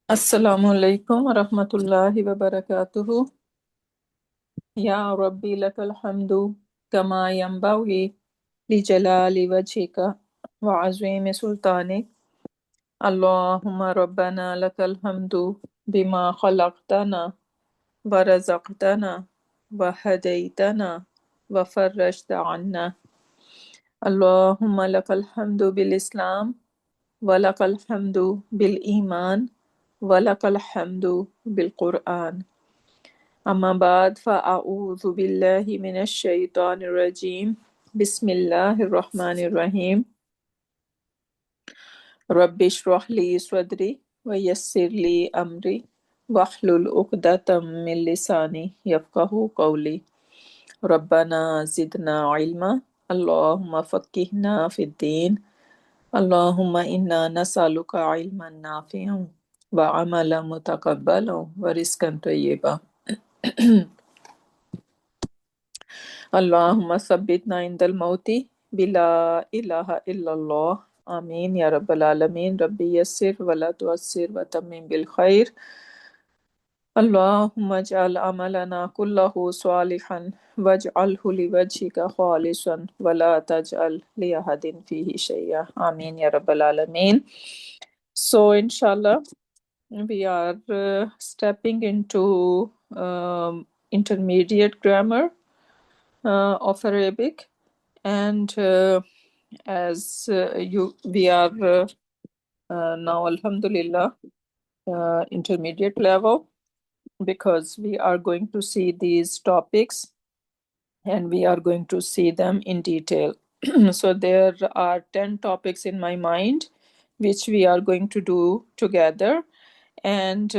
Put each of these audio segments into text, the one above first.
Assalamualaikum warahmatullahi wabarakatuh. Ya Rabbi lakal hamdu kama yanbaghi li jalali wajhika wa azimi sultanik. Allahumma rabbana lakal hamdu bima khalaqtana wa razaqtana wa hadaytana wa farrajta anna. Allahumma lakal hamdu bil Islam wa lakal hamdu bil iman wa lakal hamdu bil Quran. أما بعد فأعوذ بالله من الشيطان الرجيم بسم الله الرحمن الرحيم رب اشرح لي صدري ويسر لي أمري واحلل عقدة من لساني يفقه قولي ربنا زدنا علما اللهم فقهنا في الدين اللهم إنا نسألك علما نافعا وعملا متقبلا ورزقا طيبا اللهم ثبتنا عند الموت بلا إله إلا الله آمين يا رب العالمين ربي يسر ولا تعسر وتمم بالخير اللهم اجعل عملنا كله صالحا واجعله لوجهك خالصا ولا تجعل لأحد فيه شيئا آمين يا رب العالمين. So inshallah we are stepping into intermediate grammar of Arabic, and as we are now, Alhamdulillah, intermediate level, because we are going to see these topics and we are going to see them in detail. So there are 10 topics in my mind which we are going to do together, and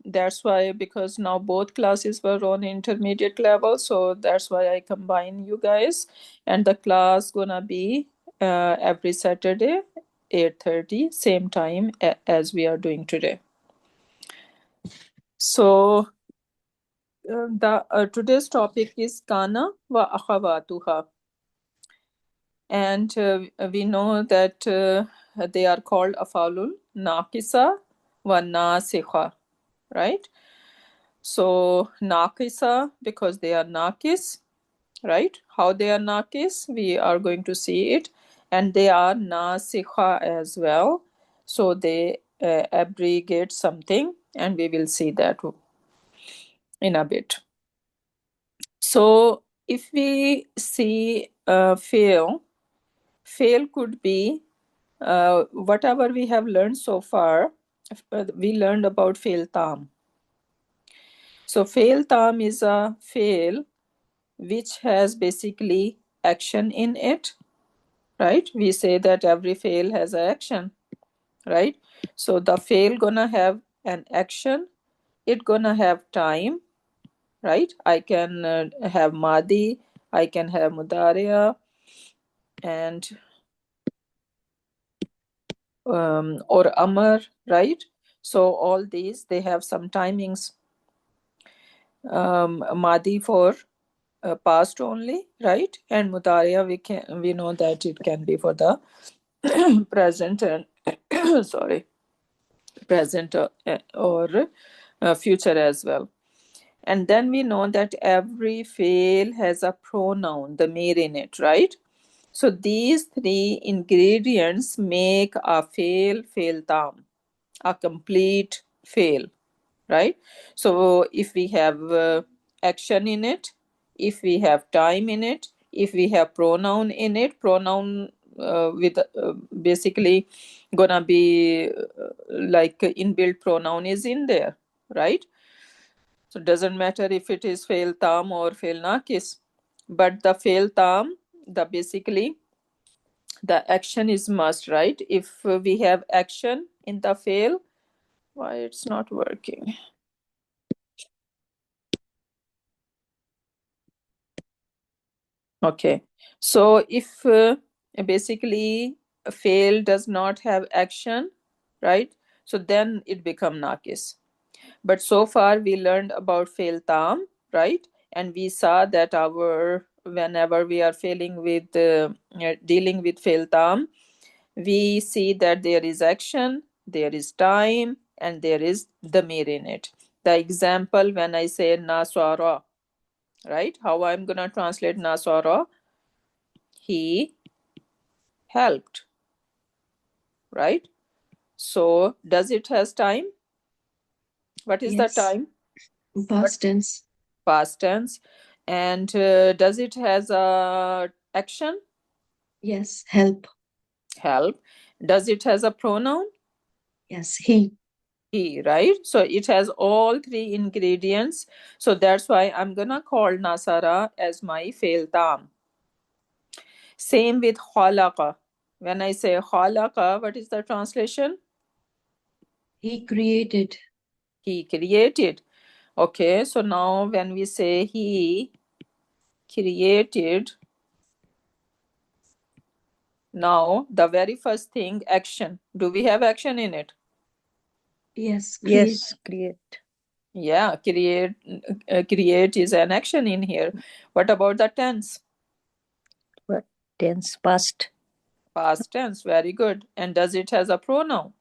that's why, because now both classes were on intermediate level, so that's why I combine you guys, and the class gonna be every Saturday 8:30 same time as we are doing today. So the today's topic is kana wa akhawatuha, and we know that they are called afalul naqisa wa nasikha, right? So Nakisa, because they are Nakis, right? How they are Nakis, we are going to see it. And they are Nasikha as well. So they abrogate something, and we will see that in a bit. So if we see fail could be whatever we have learned so far. We learned about fail tam. So fail tam is a fail which has basically action in it, right? We say that every fail has an action, right? So the fail gonna have an action, it gonna have time, right? I can have madi, I can have mudaria, and or amar, right? So all these, they have some timings. Madi for past only, right? And mutaria, we know that it can be for the present and sorry, present or future as well. And then we know that every fail has a pronoun, the mir in it, right? So these three ingredients make a fail tam, a complete fail, right? So if we have action in it, if we have time in it, if we have pronoun in it, pronoun with basically gonna be like inbuilt pronoun is in there, right? So doesn't matter if it is fail tam or fail nakis, but the fail tam, the basically the action is must, right? If we have action in the fail, why it's not working? Okay, so if basically a fail does not have action, right? So then it become nakis. But so far we learned about fail tam, right? And we saw that our whenever we are failing with dealing with fail tam, we see that there is action, there is time, and there is damir in it. The example when I say nasara, right? How I'm gonna translate nasara? He helped, right? So does it has time? What is the Yes. time? Past tense. Past tense. And does it has a action? Yes. Help. Help. Does it has a pronoun? Yes. He. He, right? So it has all three ingredients. So that's why I'm gonna call nasara as my fail tam. Same with khalaqa. When I say khalaqa, what is the translation? He created. He created. Okay, so now when we say he created, now the very first thing, action. Do we have action in it? Yes. Create. Yes, create. Yeah, create is an action in here. What about the tense? What tense? Past. Past tense, very good. And does it has a pronoun?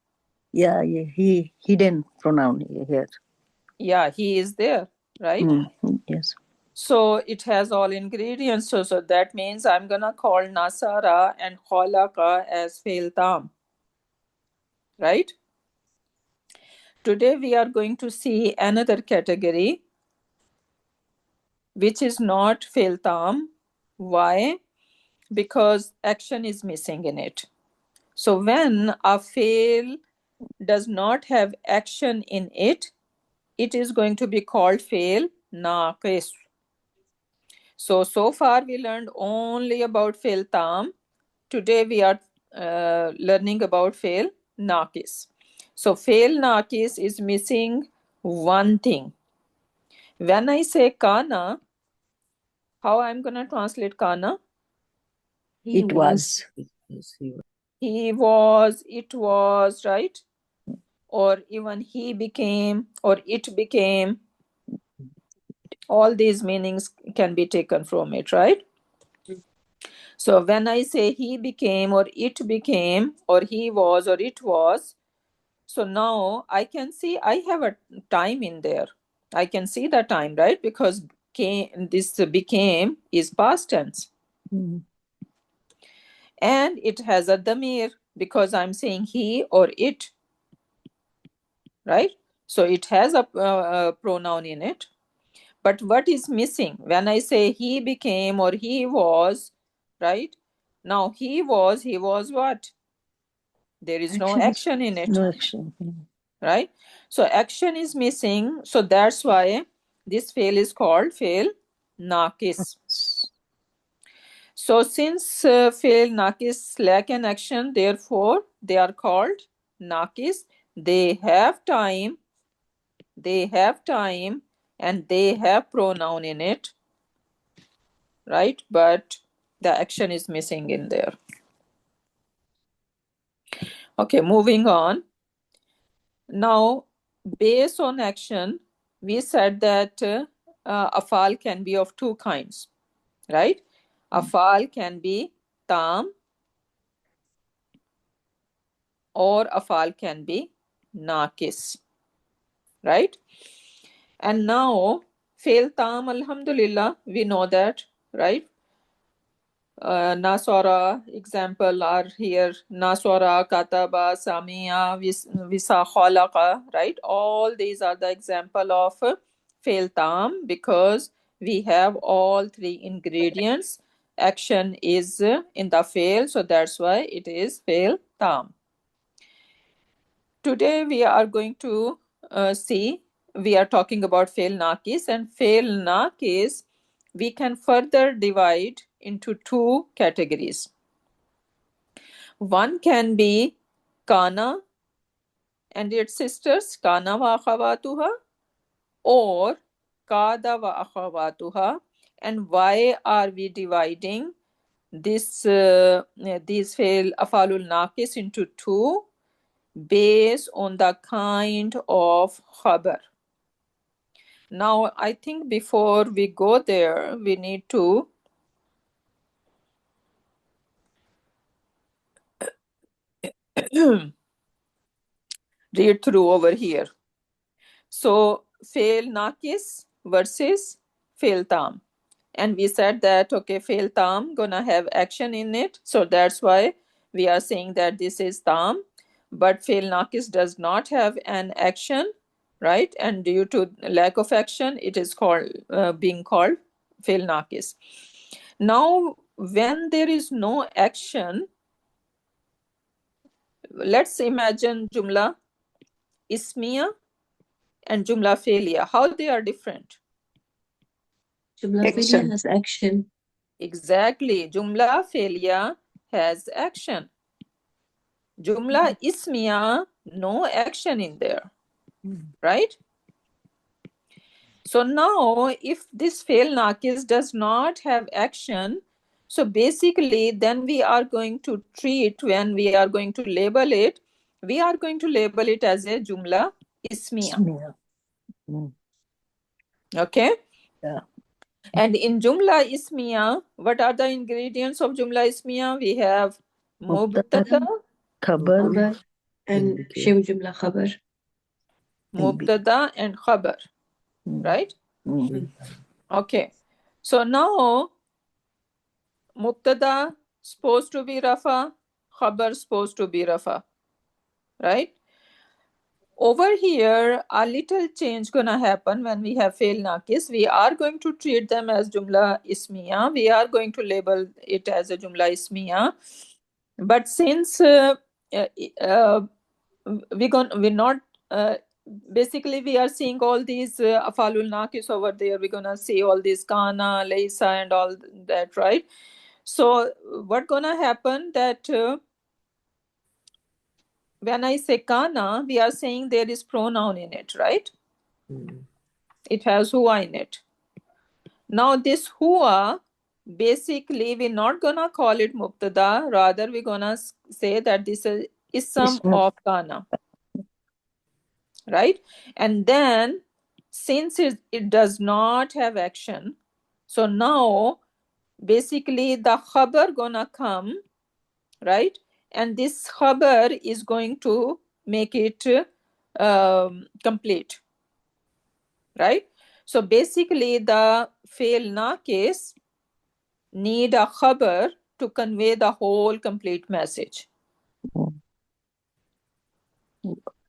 Yeah, he hidden pronoun here. Yeah, he is there, right? Yes. So it has all ingredients. So that means I'm gonna call nasara and khalaqa as fail tam, right? Today we are going to see another category which is not fail tam. Why? Because action is missing in it. So when a fail does not have action in it, it is going to be called fail naqis. So far we learned only about fail tam. Today we are learning about fail naqis. So fail naqis is missing one thing. When I say kana, how I'm going to translate kana? He It was. He was, it was, right? Or even he became, or it became. All these meanings can be taken from it, right? So when I say he became, or it became, or he was, or it was, so now I can see I have a time in there. I can see the time, right? Because this became is past tense. Mm. And it has a damir because I'm saying he or it, right? So it has a pronoun in it. But what is missing when I say he became or he was, right? Now he was what? There is no action in it, No action. right? So action is missing. So that's why this fail is called fail nakis. So since fail nakis lack an action, therefore they are called nakis. They have time, and they have pronoun in it, right? But the action is missing in there. Okay, moving on. Now, based on action, we said that afal can be of two kinds, right? Afal can be tam or afal can be nakis, right? And now, fail tam, alhamdulillah, we know that, right? Nasara example are here. Nasara, Kataba, Samia, Visa, Khalaqa, right? All these are the example of fail tam because we have all three ingredients. Action is in the fail, so that's why it is fail tam. Today we are going to see, we are talking about fail nakis, and fail nakis we can further divide into two categories. One can be kana and its sisters, kana wa akhawatuha, or kada wa akhawatuha. And why are we dividing these fail afalul nakis into two? Based on the kind of khabar. Now, I think before we go there, we need to read through over here. So fail nakis versus fail tam. And we said that, okay, fail tam gonna have action in it. So that's why we are saying that this is tam. But fail nakis does not have an action, right? And due to lack of action, it is called being called fail nakis. Now, when there is no action, let's imagine jumla ismiya and jumla failure, how they are different. Jumla failure Action. has action. Exactly. Jumla failure has action. Jumla ismiya, no action in there, right? So now if this fail nakis does not have action, so basically then we are going to treat, when we are going to label it, we are going to label it as a jumla ismiya. Ismiya. Mm. Okay? Yeah. And in jumla ismiya, what are the ingredients of jumla ismiya? We have mubtada, Khabar. Khabar and NBK. Shiv Jumla Khabar. mubtada and khabar, Mm. right? Mm. Okay. So now mubtada supposed to be rafa, khabar supposed to be rafa, right? Over here, a little change gonna happen when we have fail nakis. We are going to treat them as jumla ismiya. We are going to label it as a jumla ismiya. But since we're not basically we are seeing all these afalul nakis over there. We're gonna see all these kana, laysa, and all that, right? So what gonna happen that when I say kana, we are saying there is pronoun in it, right? It has hua in it. Now this hua, basically we're not gonna call it mubtada, rather we're gonna say that this is ism Ism. of kana, right? And then since it does not have action, so now basically the khabar gonna come, right? And this khabar is going to make it complete, right? So basically the fail nakis need a khabar to convey the whole complete message.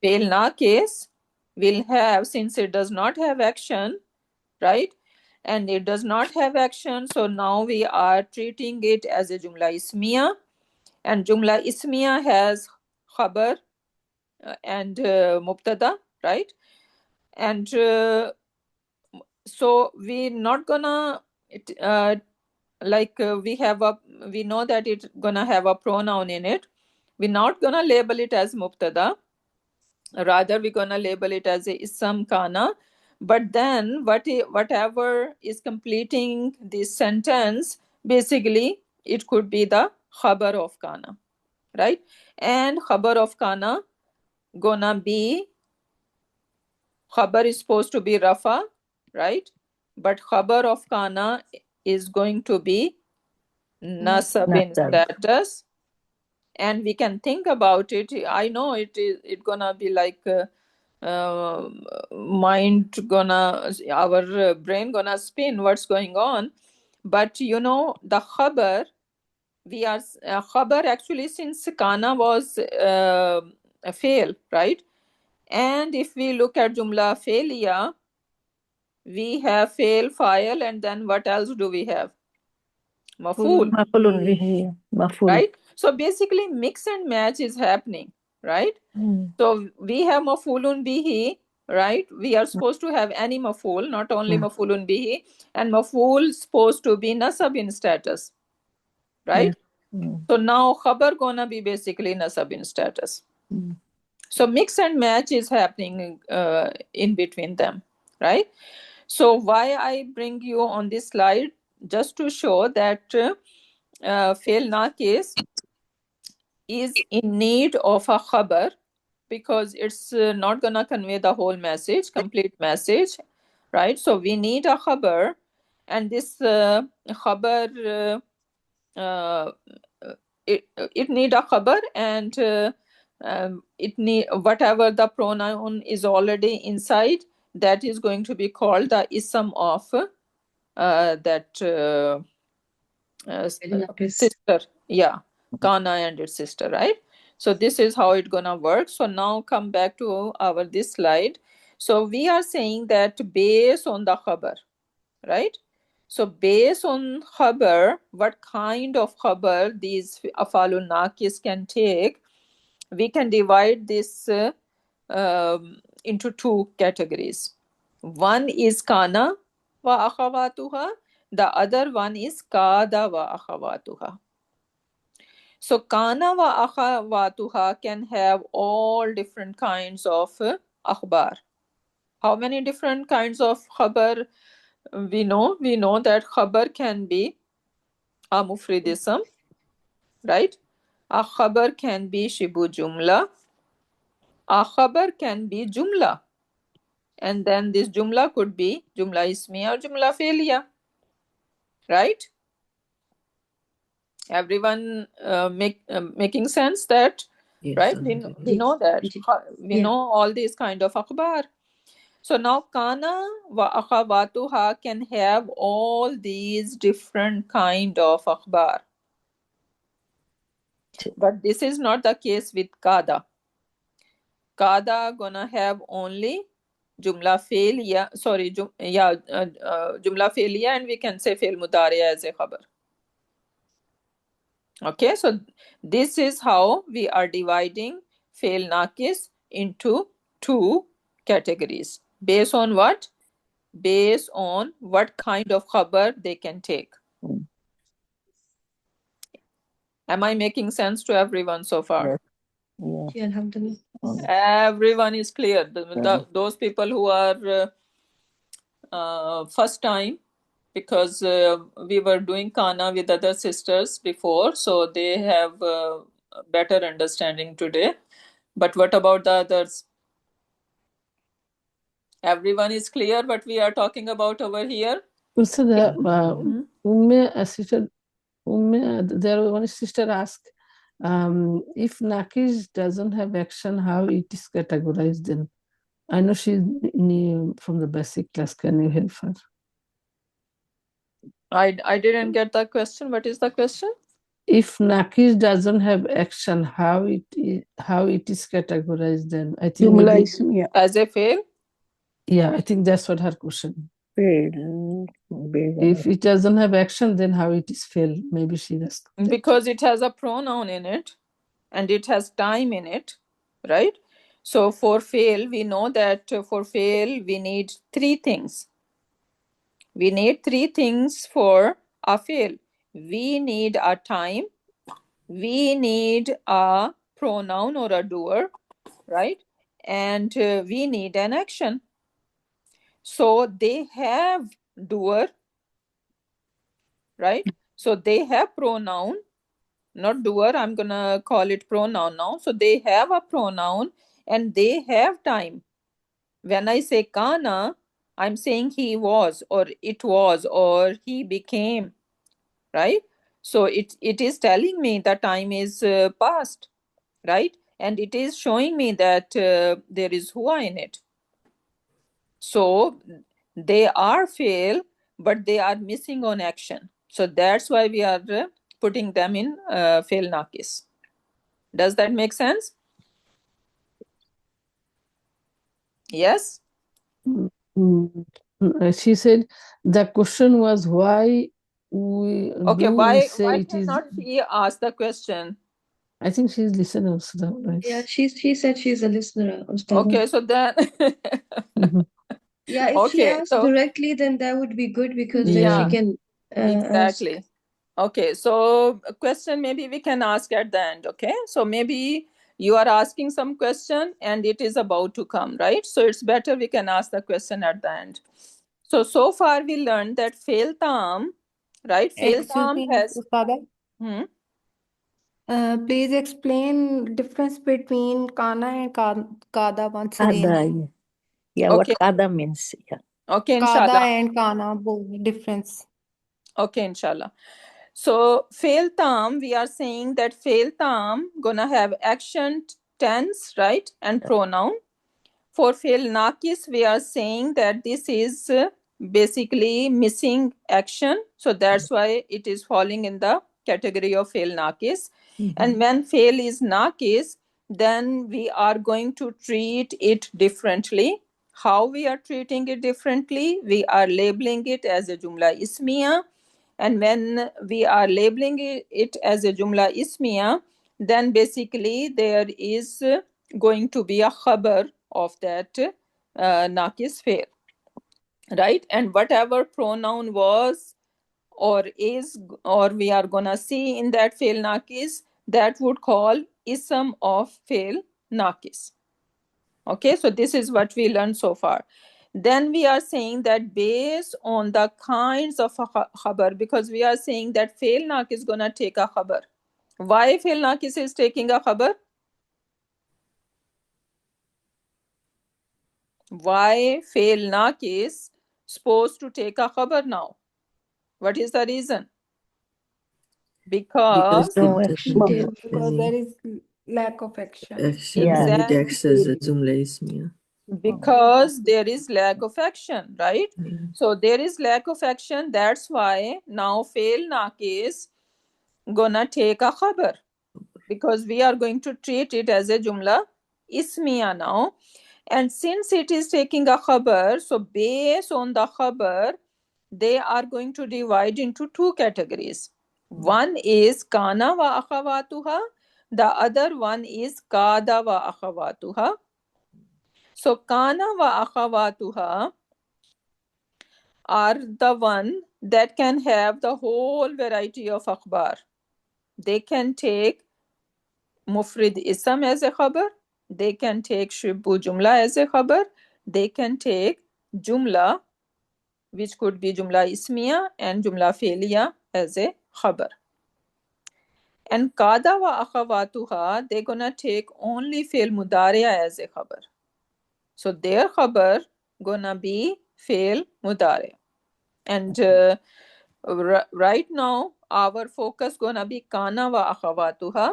Fail nakis will have, since it does not have action, right? And it does not have action, so now we are treating it as a jumla ismiya, and jumla ismiya has khabar and mubtada, right? And so we're not gonna we know that it's gonna have a pronoun in it. We're not gonna label it as mubtada, rather we're gonna label it as a ism kana. But then whatever is completing this sentence, basically it could be the khabar of kana, right? And khabar of kana gonna be, khabar is supposed to be rafa, right? But khabar of kana is going to be nasab in Nasab. status. And we can think about it. I know it gonna be like mind gonna, our brain gonna spin what's going on. But you know, the khabar, we are khabar actually, since kana was a fail, right? And if we look at jumla failure, we have fail, file, and then what else do we have? Maful, Mafulun bihi. Maful. right? So basically mix and match is happening, right? Mm. So we have mafulun bihi, right? We are supposed to have any maful, not only mafulun bihi, and maful supposed to be nasab in status, right? Mm. So now khabar gonna be basically nasab in status. Mm. So mix and match is happening in between them, right? So why I bring you on this slide, just to show that fail nakis is in need of a khabar, because it's not gonna convey the whole message, complete message, right? So we need a khabar, and this khabar it need a khabar, and it need whatever the pronoun is already inside, that is going to be called the ism of that Naqis. sister. Yeah, Kana and its sister, right? So this is how it's gonna work. So now come back to our this slide. So we are saying that based on the khabar, right? So based on khabar, what kind of khabar these afalul naqis can take, we can divide this into two categories. One is kana wa akhawatuha, the other one is kada wa akhawatuha. So kana wa akhawatuha can have all different kinds of akhbar. How many different kinds of khabar we know? We know that khabar can be a mufridism, right? A khabar can be shibu jumla. A khabar can be jumla. And then this jumla could be jumla ismiya or jumla fi'liya, right? Everyone making sense that, Yes. right? We know that. We Yeah. know all these kind of akhbar. So now kana wa akhawatuha can have all these different kind of akhbar. But this is not the case with kada. Kada gonna have only jumla failure, sorry, jumla failure, and we can say fail mudari as a khabar. Okay, so this is how we are dividing fail naqis into two categories. Based on what? Based on what kind of khabar they can take. Mm. Am I making sense to everyone so far? Yes. Yeah. Yeah, alhamdulillah. Everyone is clear. Yeah. Those people who are first time, because we were doing kana with other sisters before, so they have a better understanding today. But what about the others? Everyone is clear what we are talking about over here? So the sister, there one sister asked, if Nakish doesn't have action, how it is categorized then? I know she's new from the basic class. Can you help her? I didn't get that question. What is the question? If Nakish doesn't have action, how it is categorized then? I think Jumla maybe, ismiya. As a fail? yeah, I think that's what her question. Fail. If it doesn't have action, then how it is fail? Maybe she asked that. Because it has a pronoun in it and it has time in it, right? So for fail, we know that for fail, we need three things. We need three things for a fail. We need a time, we need a pronoun or a doer, right? And we need an action. So they have doer, right? So they have pronoun, not doer, I'm gonna call it pronoun now. So they have a pronoun and they have time. When I say kana, I'm saying he was or it was or he became, right? So it is telling me the time is past, right? And it is showing me that there is hua in it. So they are fail, but they are missing on action. So that's why we are putting them in fail naqis. Does that make sense? Yes? She said the question was why we Okay, do why we say it is. cannot she ask the question? I think she's listening also, right? Yeah, she said she's a listener. Ustadha. Okay, so then Mhm. Yeah, if she okay, asks so directly, then that would be good because then yeah, she can ask. exactly. Okay, so a question maybe we can ask at the end. Okay, so maybe you are asking some question and it is about to come, right? So it's better we can ask the question at the end. So far we learned that fail tam, right? Fail Excuse tam me, has Ustada. Please explain difference between kana and kada once again. Kada. Yeah, Okay. what kada means. Yeah. Okay, Kada inshallah. and kana, both difference. Okay, inshallah. So fail tam, we are saying that fail tam gonna have action, tense, right? And pronoun. For fail nakis, we are saying that this is basically missing action. So that's why it is falling in the category of fail nakis. And when fail is nakis, then we are going to treat it differently. How we are treating it differently? We are labeling it as a jumla ismiya. And when we are labeling it as a jumla ismiya, then basically there is going to be a khabar of that nakis fail, right? And whatever pronoun was or is or we are gonna see in that fail nakis, that would call ism of fail nakis. Okay, so this is what we learned so far. Then we are saying that based on the kinds of a khabar, because we are saying that fail nakis is gonna take a khabar. Why fail nakis is taking a khabar? Why fail nakis supposed to take a khabar now? What is the reason? Because No action. Because there is lack of action. Action Yeah. and it acts as a Exactly. jumla ismiya. Because there is lack of action, right? Yeah. So there is lack of action. That's why now fail nakis gonna take a khabar, because we are going to treat it as a jumla ismiya now. And since it is taking a khabar, so based on the khabar, they are going to divide into two categories. One is kana wa akhawatuha, the other one is kada wa akhawatuha. So kana wa akhawatuha are the one that can have the whole variety of akhbar. They can take mufrid ism as a khabar, they can take shibbu jumla as a khabar, they can take jumla, which could be jumla ismiya and jumla feiliya as a khabar. And kada wa akhawatuha, they're gonna take only fail mudariya as a khabar. So their khabar gonna be fail mudariya. And right now our focus gonna be kana wa akhawatuha,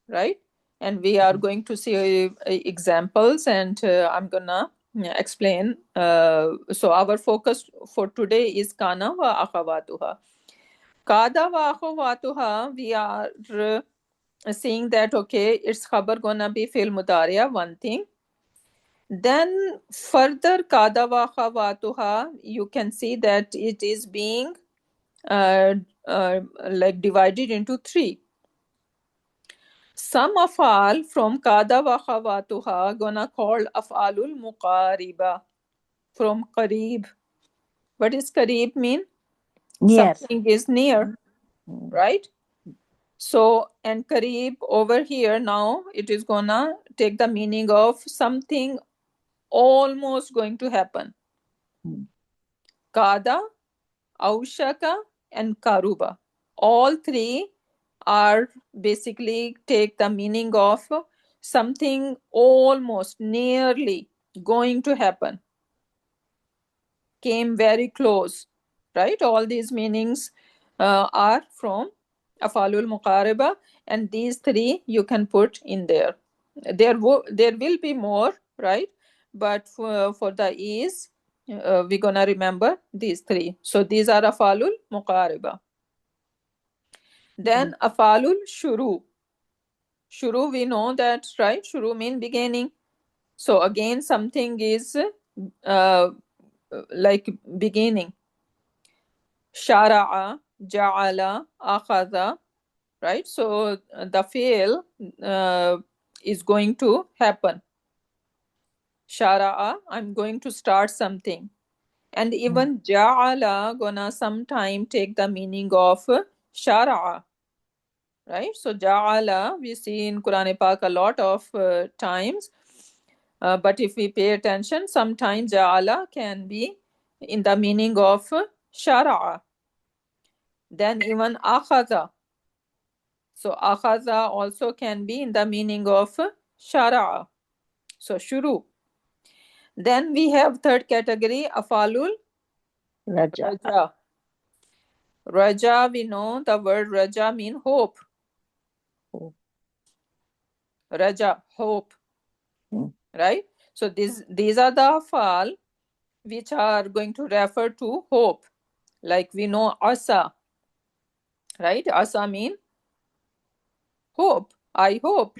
right? And we are going to see examples, and I'm gonna explain. So our focus for today is kana wa akhawatuha. Kada wa akhawatuha, we are seeing that, okay, its khabar gonna be fil mudariya, one thing. Then further kada wa akhawatuha, you can see that it is being like divided into three. Some afal from kada wa akhawatuha gonna call afalul muqariba from qareeb. What does qareeb mean? Near. Something is near, right? So, and qareeb over here now, it is gonna take the meaning of something almost going to happen. Kada, aushaka, and karuba. All three are basically take the meaning of something almost nearly going to happen. Came very close, right? All these meanings are from afalul muqariba, and these three you can put in there. There will be more, right? But for the ease, we're gonna remember these three. So these are afalul muqariba. Then afalul shuru. Shuru, we know that, right? Shuru mean beginning. So again, something is like beginning. Shara'a, ja'ala, akhadha, right? So the fail is going to happen. Shara'a, I'm going to start something. And even ja'ala gonna sometime take the meaning of shara'a, right? So ja'ala we see in Quran Pak a lot of times, but if we pay attention, sometimes ja'ala can be in the meaning of shara'a. Then even akhadha. So akhadha also can be in the meaning of shara'a. So shuru. Then we have third category, afalul Raja. raja. Raja, we know the word raja mean hope. Hope. Raja, hope. Hmm. Right? So these are the afal which are going to refer to hope. Like we know asa, right? Asa mean hope. I hope.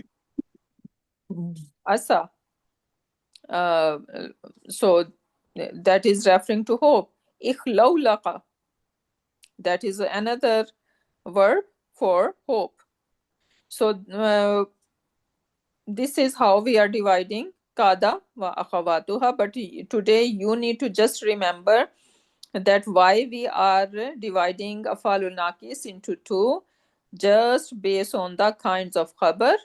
Asa. So that is referring to hope. Ikhlawlaqa. That is another verb for hope. So this is how we are dividing kada wa akhawatuha. But today you need to just remember that why we are dividing afalul naqis into two, just based on the kinds of khabar,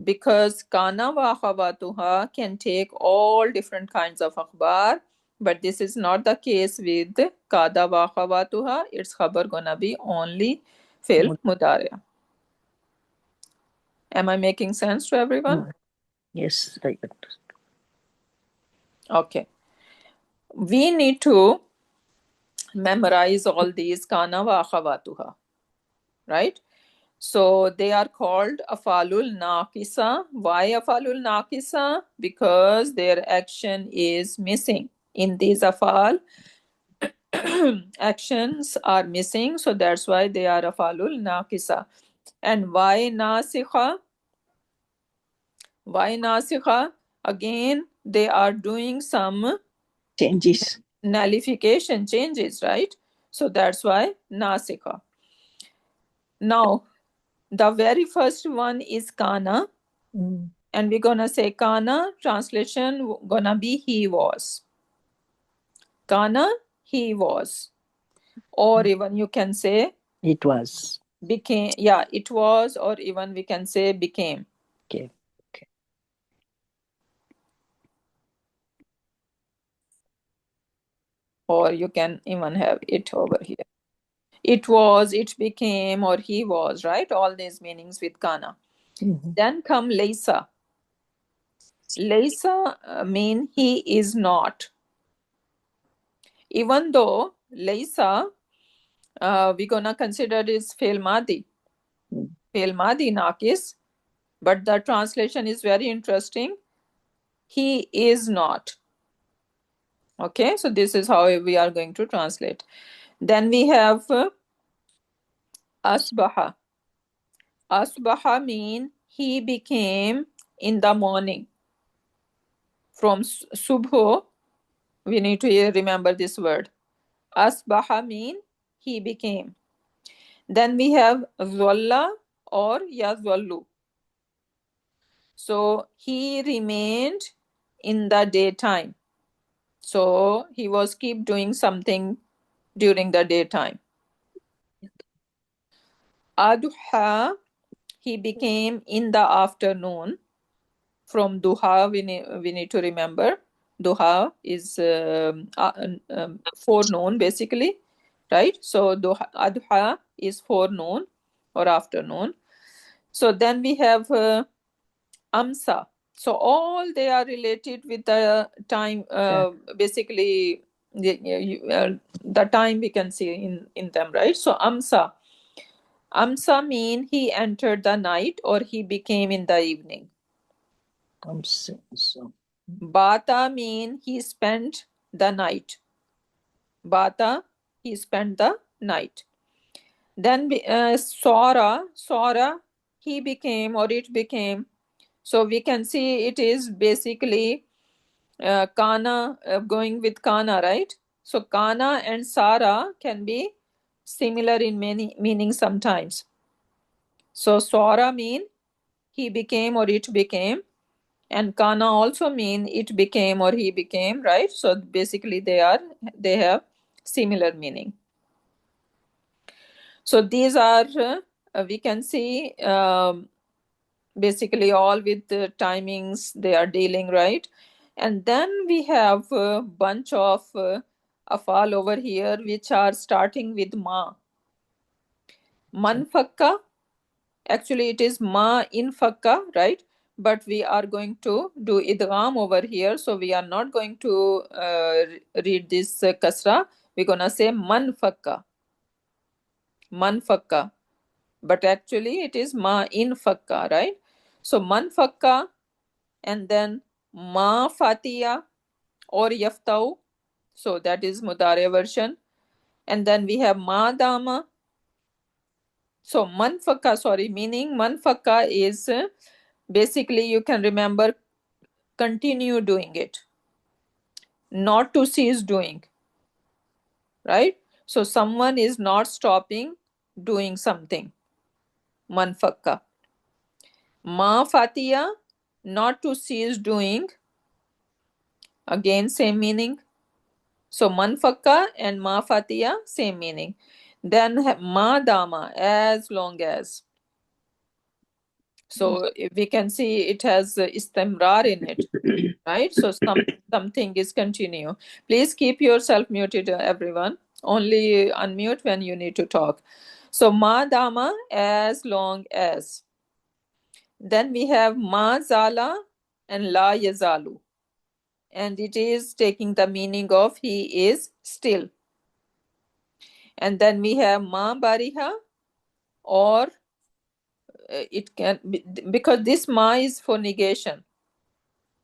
because kana wa akhawatuha can take all different kinds of akhbar, but this is not the case with kada wa akhawatuha. Its khabar gonna be only fil mudari. Am I making sense to everyone? Yes, I understand. Okay. We need to memorize all these kana wa akhawatuha, right? So they are called afalul naqisa. Why afalul naqisa? Because their action is missing. In these afal, actions are missing, so that's why they are afalul naqisa. And why nasikha? Why nasikha? Again, they are doing some Changes. nullification changes, right? So that's why nasikha. Now, the very first one is kana, and we're gonna say kana, translation gonna be he was. Kana, he was. Or even you can say It was. became. Yeah, it was, or even we can say became. Okay. Or you can even have it over here. It was, it became, or he was, right? All these meanings with kana. Then come laysa. Laysa mean he is not. Even though laysa, we're gonna consider is fail madi. Fail madi naqis, but the translation is very interesting. He is not. Okay, so this is how we are going to translate. Then we have asbaha. Asbaha mean he became in the morning. From subho, we need to remember this word. Asbaha mean he became. Then we have zolla or yazwallu. So he remained in the daytime. So he was keep doing something during the daytime. Aduha, he became in the afternoon. From duha, we need to remember. Duha is forenoon basically, right? So aduha is forenoon or afternoon. So then we have amsa. So all they are related with the time. Basically, the time we can see in them, right? So amsa. Amsa mean he entered the night or he became in the evening. So. Bata mean he spent the night. Bata, he spent the night. Then Sora, he became or it became. So we can see it is basically kana, going with kana, right? So kana and Sara can be similar in many meanings sometimes. So Sora mean he became or it became, and kana also mean it became or he became, right? So basically they have similar meaning. So these are we can see basically all with the timings they are dealing, right? And then we have a bunch of afal over here which are starting with ma. Manfakka, actually it is ma infakka, right? But we are going to do idgham over here, so we are not going to read this kasra. We're gonna say manfakka. Manfakka, but actually it is ma infakka, right? So man fakka, and then ma fatiya or yaftau. So that is mudare version. And then we have ma dama. So man fakka, sorry, meaning man fakka is basically, you can remember, continue doing it, not to cease doing, right? So someone is not stopping doing something. Man fakka. Ma fatiya, not to cease doing. Again, same meaning. So man fakka and ma fatiya, same meaning. Then ma dama, as long as. So if we can see it has istimrar in it, right? So something is continue. Please keep yourself muted, everyone. Only unmute when you need to talk. So ma dama, as long as. Then we have ma zala and la yazalu. And it is taking the meaning of he is still. And then we have ma bariha, or it can be, because this ma is for negation,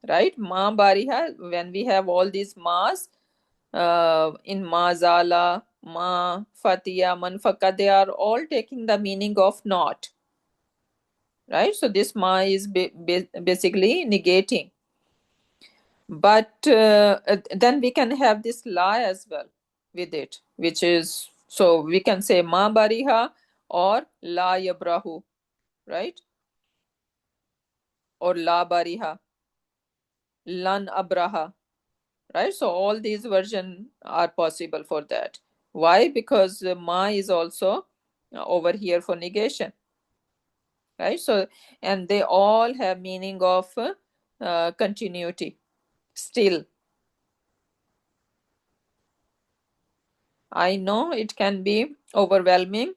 right? Ma bariha, when we have all these ma's in ma zala, ma fatiya, man fakka, they are all taking the meaning of not, right? So this ma is basically negating. But then we can have this la as well with it, which is, so we can say ma bariha or la yabrahu, right? Or la bariha, lan abraha, right? So all these versions are possible for that. Why? Because ma is also over here for negation, right? So, and they all have meaning of continuity, still. I know it can be overwhelming.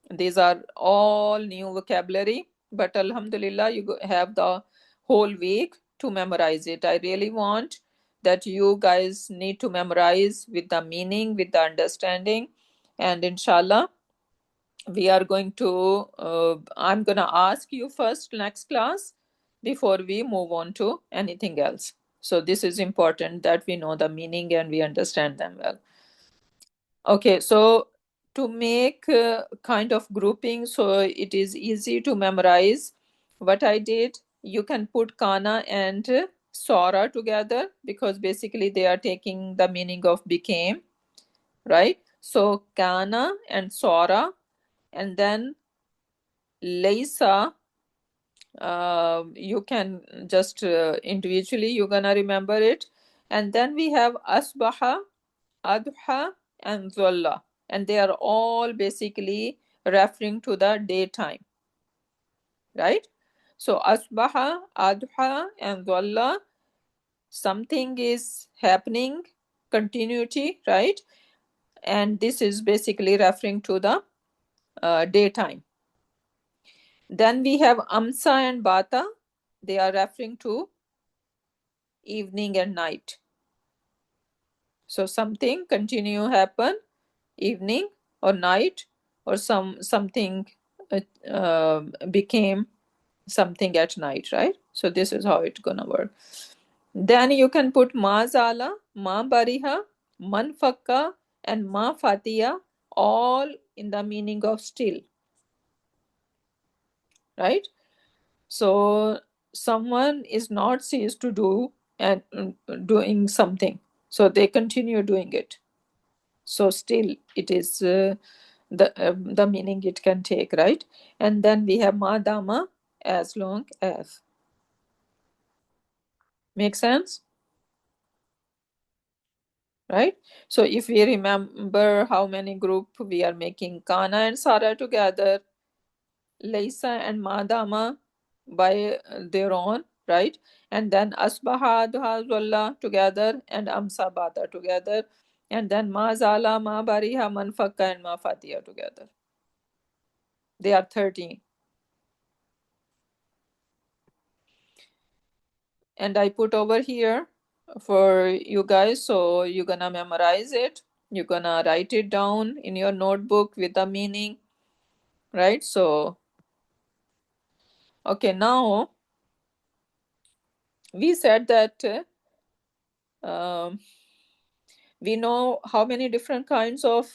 These are all new vocabulary, but alhamdulillah, you have the whole week to memorize it. I really want that you guys need to memorize with the meaning, with the understanding, and inshallah, we are going to, I'm going to ask you first next class before we move on to anything else. So this is important that we know the meaning and we understand them well. Okay, so to make kind of grouping so it is easy to memorize, what I did, you can put kana and sora together because basically they are taking the meaning of became, right? So kana and sora, and then leisa, you can just individually you're gonna remember it. And then we have asbaha, adha, and zolla, and they are all basically referring to the daytime, right? So asbaha, adha, and zolla, something is happening, continuity, right? And this is basically referring to the daytime. Then we have amsa and bata, they are referring to evening and night. So something continue happen evening or night, or something became something at night, right? So this is how it's gonna work. Then you can put ma zala, ma bariha, man fakka, and ma fatiya, all in the meaning of still, right? So someone is not ceased to do and doing something, so they continue doing it. So still it is the meaning it can take, right? And then we have madama, as long as. Make sense? Right? So if we remember how many group we are making, kana and sara together, leisa and madama by their own, right? And then asbaha, duha, zolla together, and amsa, bata together, and then ma zala, ma bariha, man fakka, and ma fatiha together. They are 13. And I put over here for you guys, so you're gonna memorize it, you're gonna write it down in your notebook with the meaning, right? So okay, now we said that we know how many different kinds of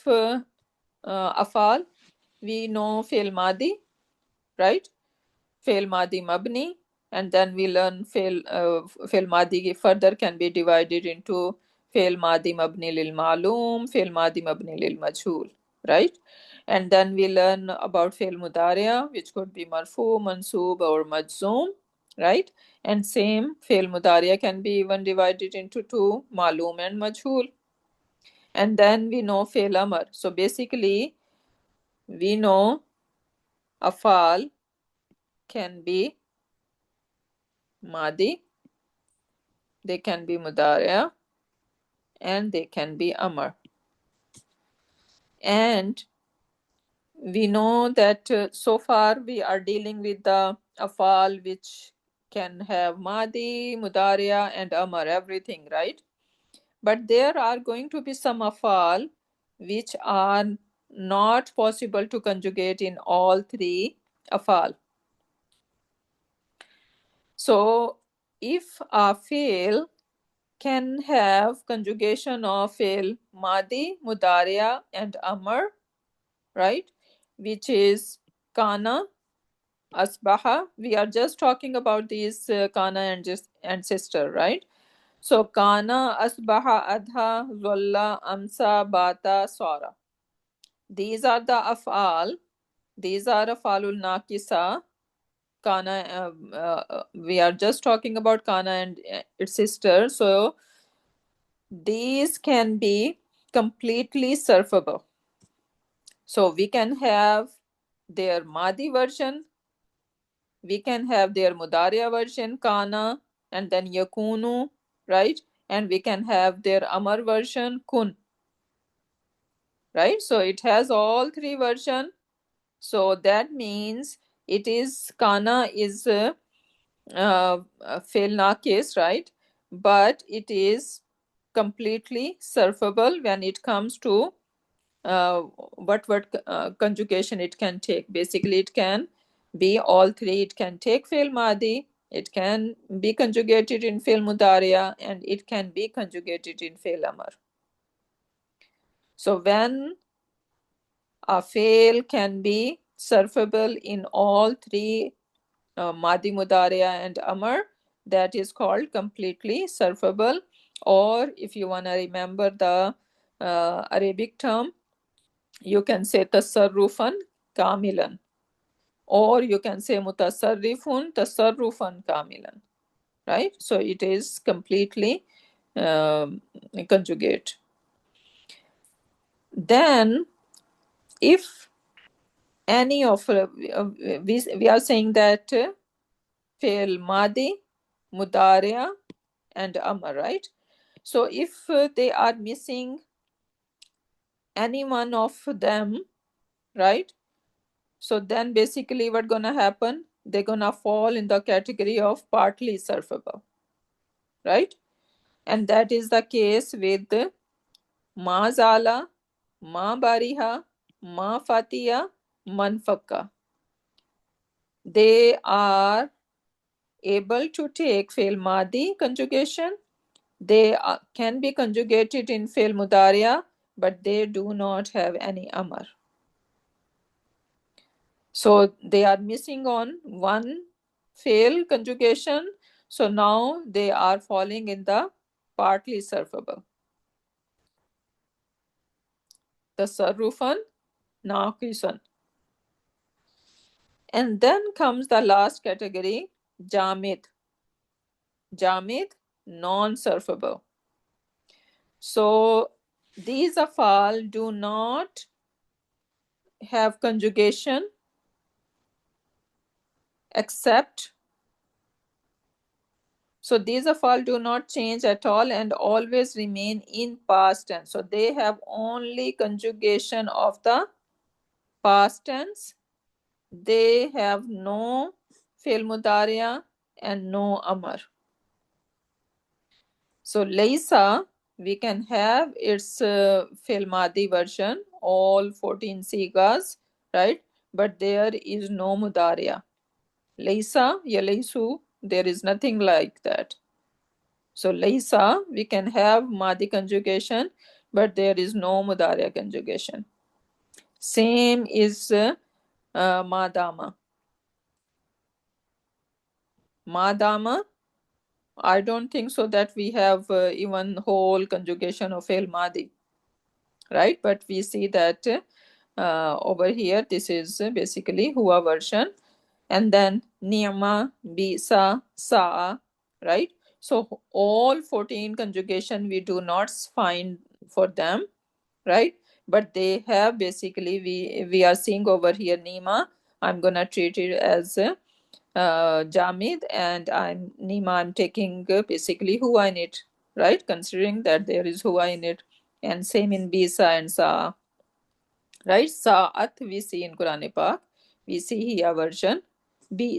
afal. We know fi'l madi, right? Fi'l madi mabni, and then we learn fi'l madi further can be divided into fi'l madi mabni lil ma'lum, fi'l madi mabni lil majhul, right? And then we learn about fi'l mudariya, which could be marfu, mansub, or majzoom, right? And same fi'l mudariya can be even divided into two, ma'lum and majhul. And then we know fi'l amr. So basically, we know afal can be madi, they can be mudariya, and they can be amr. And we know that so far we are dealing with the afal which can have madi, mudariya, and amr, everything, right? But there are going to be some afal which are not possible to conjugate in all three afal. So if a fi'l can have conjugation of fi'l madi, mudariya, and amr, right? Which is kana, asbaha. We are just talking about these kana and sister, right? So kana, asbaha, adha, zolla, amsa, bata, sara. These are the af'al. These are af'alul naqisa. Kana, we are just talking about kana and its sister. So these can be completely surfable. So we can have their madi version, we can have their mudariya version, kana, and then yakunu, right? And we can have their amar version, kun, right? So it has all three versions. So that means it is kana is fail naqis, right? But it is completely surfable when it comes to what conjugation it can take. Basically, it can be all three. It can take fail madi, it can be conjugated in fail mudariya, and it can be conjugated in fail amar. So when a fail can be surfable in all three madi, mudariya, and amar, that is called completely surfable. Or if you want to remember the Arabic term, you can say tasarrufan kamilan, or you can say mutasarrifun tasarrufan kamilan, right? So it is completely conjugate. Then if any of we are saying that fail madi, mudariya, and amar, right? So if they are missing any one of them, right? So then basically what's gonna happen? They're gonna fall in the category of partly surfable, right? And that is the case with ma zala, ma bariha, ma fatiya, manfaka. They are able to take fail madi conjugation. They can be conjugated in fail mudariya, but they do not have any amar. So they are missing on one fail conjugation. So now they are falling in the partly surfable. Tasarrufan naqisan. And then comes the last category, jamid. Jamid, non-surfable. So these afal do not have conjugation except, so these afal do not change at all and always remain in past tense. So they have only conjugation of the past tense. They have no fi'l mudariya and no amar. So laysa, we can have its fi'l madi version, all 14 sigas, right? But there is no mudariya. Laysa, ya laysu, there is nothing like that. So laysa, we can have Madi conjugation, but there is no Mudariya conjugation. Same is Madama. Madama, I don't think so that we have even whole conjugation of fail Madi, right? But we see that over here, this is basically Hua version. And then Niyama, Bisa, Sa, right? So all 14 conjugation we do not find for them, right? But they have basically, we are seeing over here Nima. I'm gonna treat it as Jamid, and I'm taking basically Hua in it, right? Considering that there is Hua in it, and same in Bisa and Sa, right? Sa'at we see in Quran Pak, we see here version.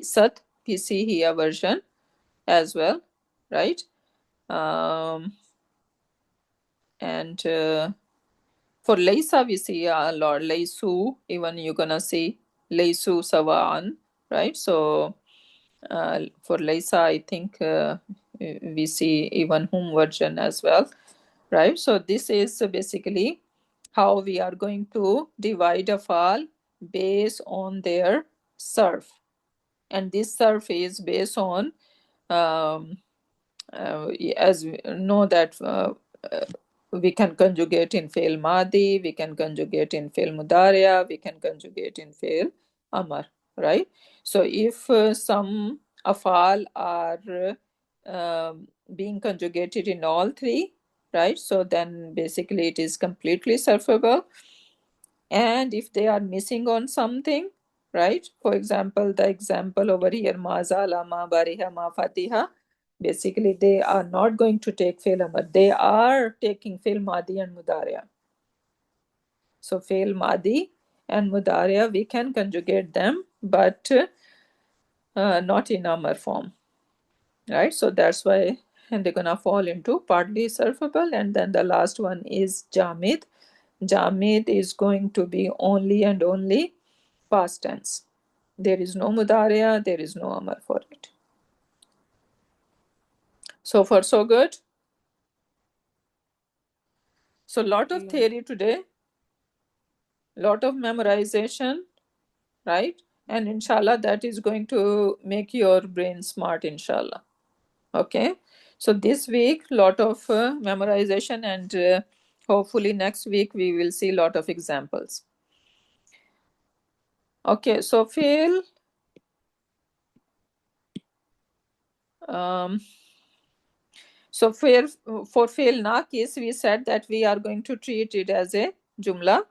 Sat we see here version as well, right? And for Laysa we see a lot. Laysu, even you're gonna see Laysu Sawan, right? So for Laysa, I think we see even Hum version as well, right? So this is basically how we are going to divide a file based on their surf. And this surf is based on, as we know that we can conjugate in fail Madi, we can conjugate in fail Mudariya, we can conjugate in fail Amar, right? So if some afal are being conjugated in all three, right? So then basically it is completely surfable. And if they are missing on something, right? For example, the example over here, ma zala, ma bariha, ma fatiha, basically they are not going to take fail amar. They are taking fail madi and mudariya. So fail madi and mudariya, we can conjugate them, but not in amar form, right? So that's why they're gonna fall into partly surfable. And then the last one is jamid. Jamid is going to be only and only past tense. There is no mudariya, there is no amar for it. So far, so good. So lot of theory today, lot of memorization, right? And inshallah, that is going to make your brain smart, inshallah. Okay. So this week, lot of memorization, and hopefully next week we will see lot of examples. Okay. So fail. So for fail naqis, we said that we are going to treat it as a jumla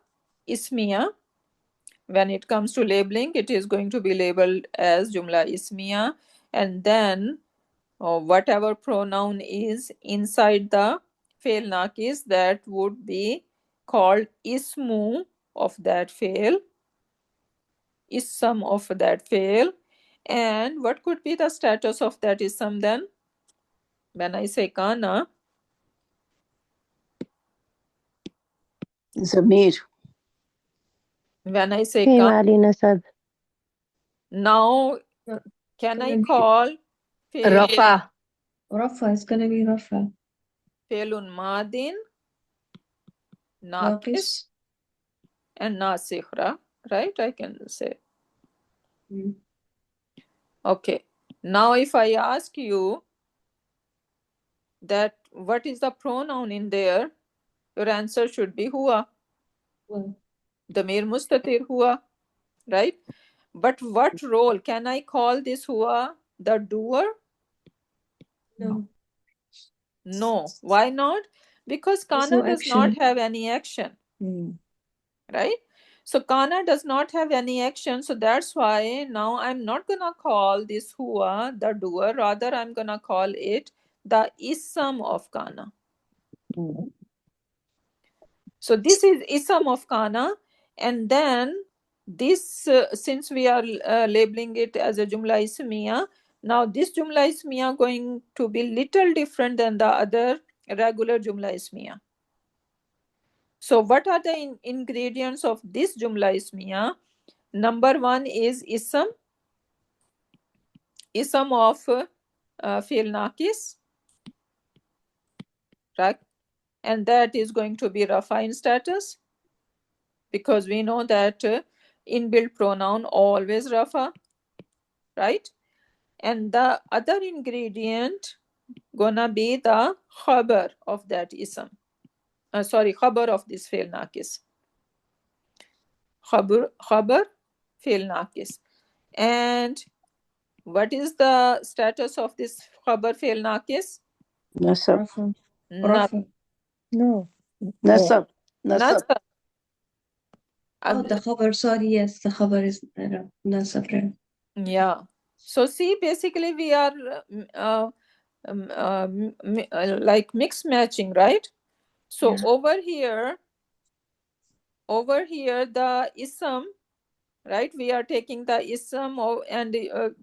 ismiya. When it comes to labeling, it is going to be labeled as jumla ismiya, and then whatever pronoun is inside the fail naqis, that would be called ismu of that fail, ism of that fail. And what could be the status of that ism then? When I say kana, Zamir. when I say في kana, محل نصب now Yeah. can I Gonna be call fail Rafa. Rafa, it's gonna be Rafa. failun madin, naqis, Naqis. and nasikhra, right? I can say. Mm. Okay. Now if I ask you that what is the pronoun in there, your answer should be huwa, Well, damir mustatir huwa, right? But what role can I call this huwa the doer? no, No. Why not? Because there's kana no does not action. have any action, Mm. right? So kana does not have any action, so that's why now I'm not gonna call this huwa the doer, rather I'm gonna call it the ism of kana. Mm. So this is ism of kana, and then this since we are labeling it as a jumla ismiya, now this jumla ismiya going to be little different than the other regular jumla ismiya. So what are the ingredients of this jumla ismiya? Number one is ism of fi'l naqis. right? And that is going to be Rafa in status, because we know that inbuilt pronoun always Rafa, right? And the other ingredient gonna be the khabar of that ism. Khabar of this fi'l naqis. Khabar fi'l naqis. And what is the status of this khabar fi'l naqis? Nasab. Rafa. Not Rafa. No. Nasab. Nasab. nasab. Oh, the khabar. Sorry, yes, the khabar is nasab, right? Yeah. So see, basically we are like mix matching, right? So Yeah. over here, the ism, right? We are taking the ism and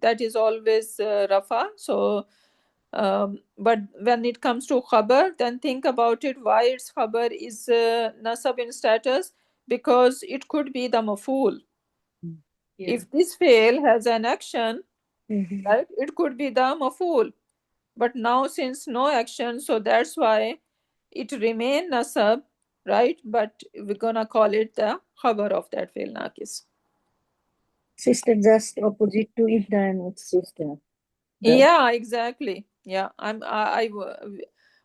that is always Rafa. So, but when it comes to khabar, then think about it. Why its khabar is nasab in status? Because it could be the maf'ul. Yeah. If this fail has an action, Mhm. right, it could be the maf'ul. But now since no action, so that's why it remain nasab, right? But we're gonna call it the khabar of that fail naqis. Sister, just opposite to it and sister. Yeah, exactly. Yeah,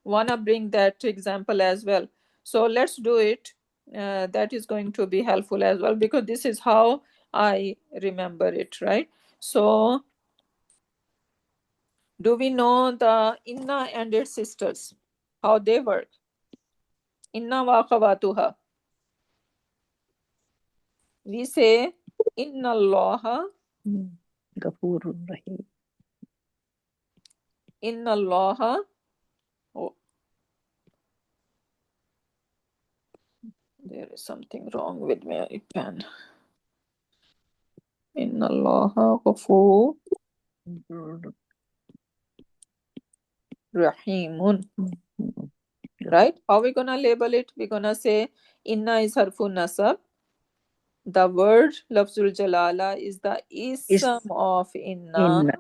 wanna bring that example as well. So let's do it. That is going to be helpful as well, because this is how I remember it, right? So do we know the inna and its sisters, how they work? Inna wa akhawatuha. We say inna allaha, Ghafurur Rahim. inna allaha. Oh, there is something wrong with my pen. Inna allaha ghafur rahimun. Right? How are we gonna label it? We're gonna say inna is harfu nasab. The word lafzul jalala is the ism of inna, Inna.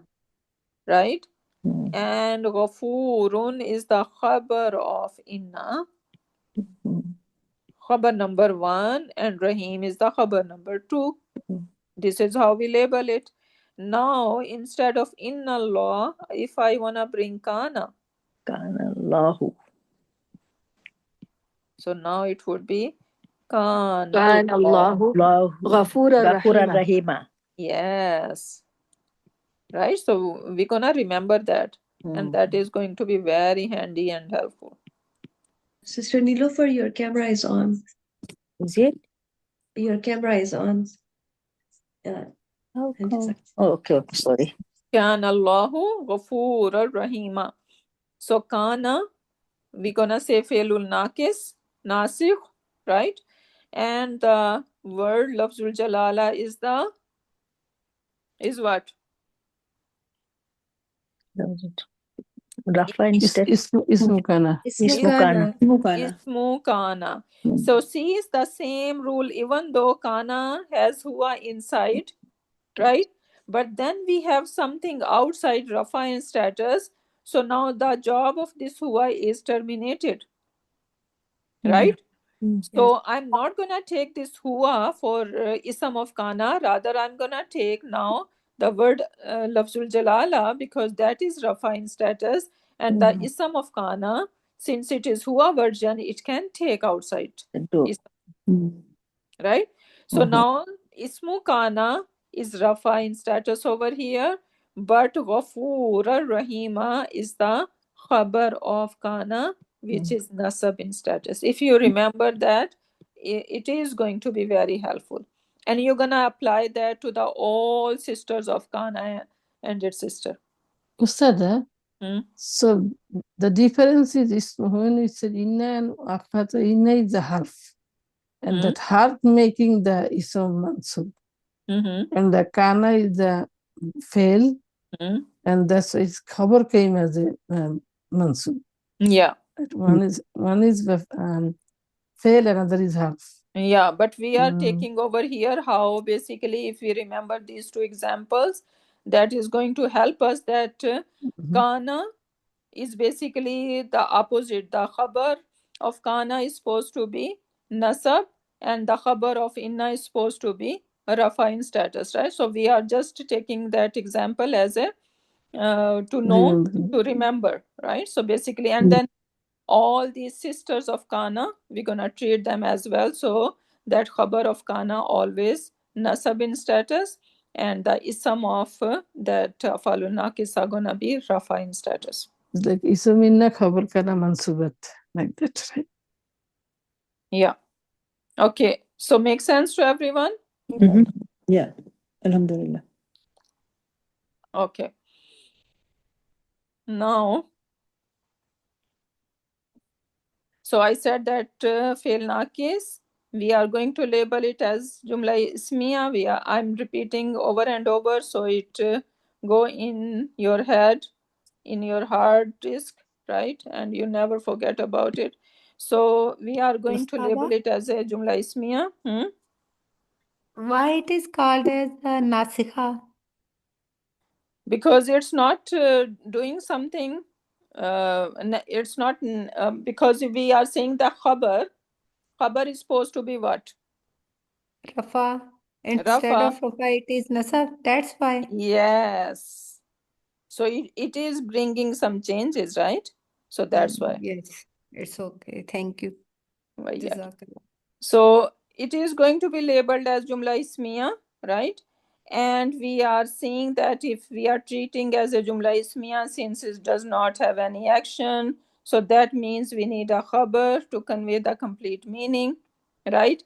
right? Mm. And ghafurun is the khabar of inna, Mm. khabar number 1, and rahim is the khabar number 2. Mm. This is how we label it. Now instead of inna Allah, if I wanna bring kana, Kana Allahu. so now it would be kana كان Allah. الله Allahu. غفورا Ghafuran رحيما. Rahima. Yes. Right? So we're gonna remember that. And that is going to be very handy and helpful. Sister Nilofer, your camera is on. Is it? Your camera is on. How And come? Oh, okay, sorry. Kana Allahu ghafura rahima. So kana, we're gonna say fe'lul naqis, nasikh, right? And the word lafzul jalala is what? Rafa instead. Ismu kana. Ismu kana. Ismu kana. So see, it's the same rule, even though kana has huwa inside, right? But then we have something outside rafa in status. So now the job of this huwa is terminated, right? So I'm not gonna take this huwa for ism of kana. Rather, I'm gonna take now the word lafzul jalala, because that is rafa in status, and the ism of kana, since it is huwa version, it can take outside ism, right? So now ismu kana is rafa in status over here, but ghafura rahima is the khabar of kana, which is nasab in status. If you remember that, it is going to be very helpful, and you're gonna apply that to the all sisters of kana and its sister. Ustad, Hmm? so the difference is when we said inna and akhwata, inna is the harf. And that harf making the ism mansub. And the kana is the fail. And that's its khabar came as a mansub. Yeah. One is fail, another is harf. Yeah, but we are taking over here how basically, if we remember these two examples, that is going to help us that kana is basically the opposite. The khabar of kana is supposed to be nasab, and the khabar of inna is supposed to be rafa in status, right? So we are just taking that example as a to know, to remember, right? So basically, and then all these sisters of kana, we're gonna treat them as well. So that khabar of kana always nasab in status, and the ism of that falun naqis are gonna be rafa in status. It's like Isaminna khabar kana mansubat, like that, right? Yeah. Okay. So make sense to everyone? Yeah. Alhamdulillah. Okay. Now, so I said that fail naqis, we are going to label it as jumla ismiya. I'm repeating over and over, so it go in your head, in your hard disk, right? And you never forget about it. So we are going to label Musaba, it as a jumla ismiya. why it is called as nasikha? Because it's not doing something. It's not because we are saying the khabar. Khabar is supposed to be what? Rafa. Instead Rafa. of Rafa, it is nasab. That's why. Yes. So it is bringing some changes, right? So that's why. Yes, it's okay. Thank you. Yeah. Jazakallah. So it is going to be labeled as jumla ismiya, right? And we are seeing that if we are treating as a jumla ismiya, since it does not have any action, so that means we need a khabar to convey the complete meaning, right?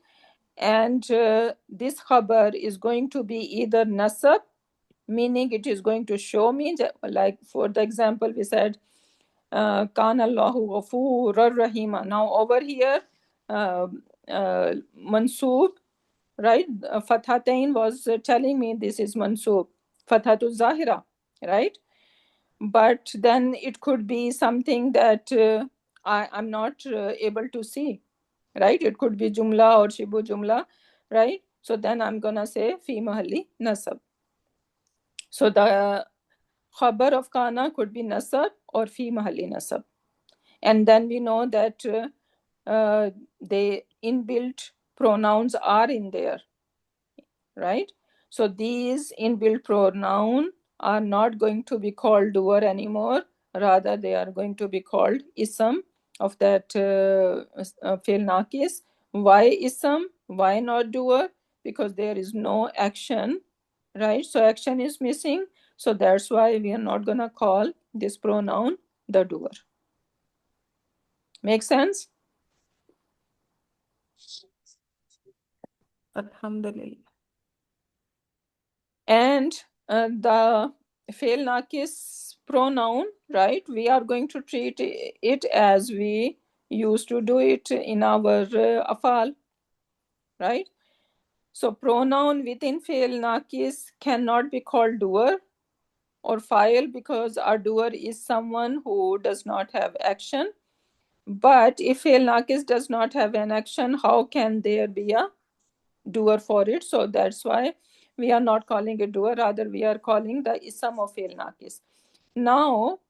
And this khabar is going to be either nasab, meaning it is going to show me, like for the example we said, kana Allahu ghafoorar rahima. Now over here, mansoob, right? Fathatain was telling me this is mansoob, fathatu zahira, right? But then it could be something that I'm not able to see, right? It could be jumla or shibu jumla, right? So then I'm gonna say fi mahalli nasab. So the khabar of kana could be nasab or fi mahalli nasab. And then we know that the inbuilt pronouns are in there, right? So these inbuilt pronouns are not going to be called doer anymore. Rather, they are going to be called ism of that fail naqis. Why ism? Why not doer? Because there is no action, right? So action is missing. So that's why we are not going to call this pronoun the doer. Make sense? Alhamdulillah. And the fail naqis pronoun, right? We are going to treat it as we used to do it in our afal, right? So pronoun within fail naqis cannot be called doer or file, because our doer is someone who does not have action. But if fail naqis does not have an action, how can there be a doer for it? So that's why we are not calling it doer, rather we are calling the ism of fail naqis. Now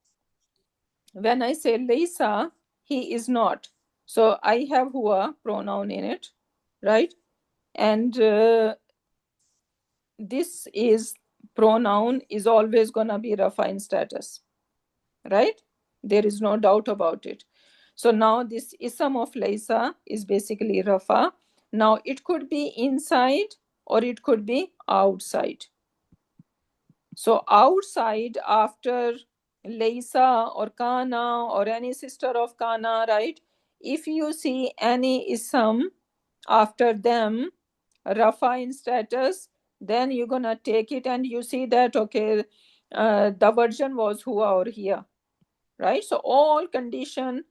when I say Laysa, he is not, so I have huwa pronoun in it, right? And this is pronoun is always gonna be rafa in status, right? There is no doubt about it. So now this ism of Laysa is basically rafa. Now it could be inside or it could be outside. So outside, after Laysa or Kana or any sister of Kana, right? If you see any ism after them, rafa in status, then you're gonna take it and you see that, okay, the version was huwa or hiya, right? So all condition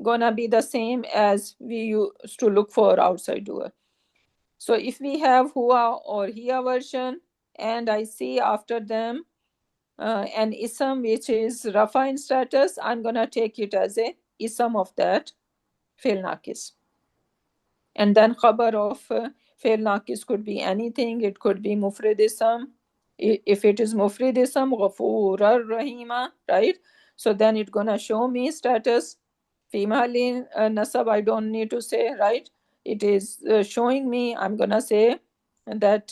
gonna be the same as we used to look for outside doer. So if we have huwa or hiya version and I see after them an ism which is rafa in status, I'm gonna take it as a ism of that fail naqis. And then khabar of fail naqis could be anything. It could be mufrid ism. If it is mufrid ism, ghafur rahima, right? So then it's gonna show me status. Fi mahalli nasab, I don't need to say, right? It is showing me, I'm gonna say that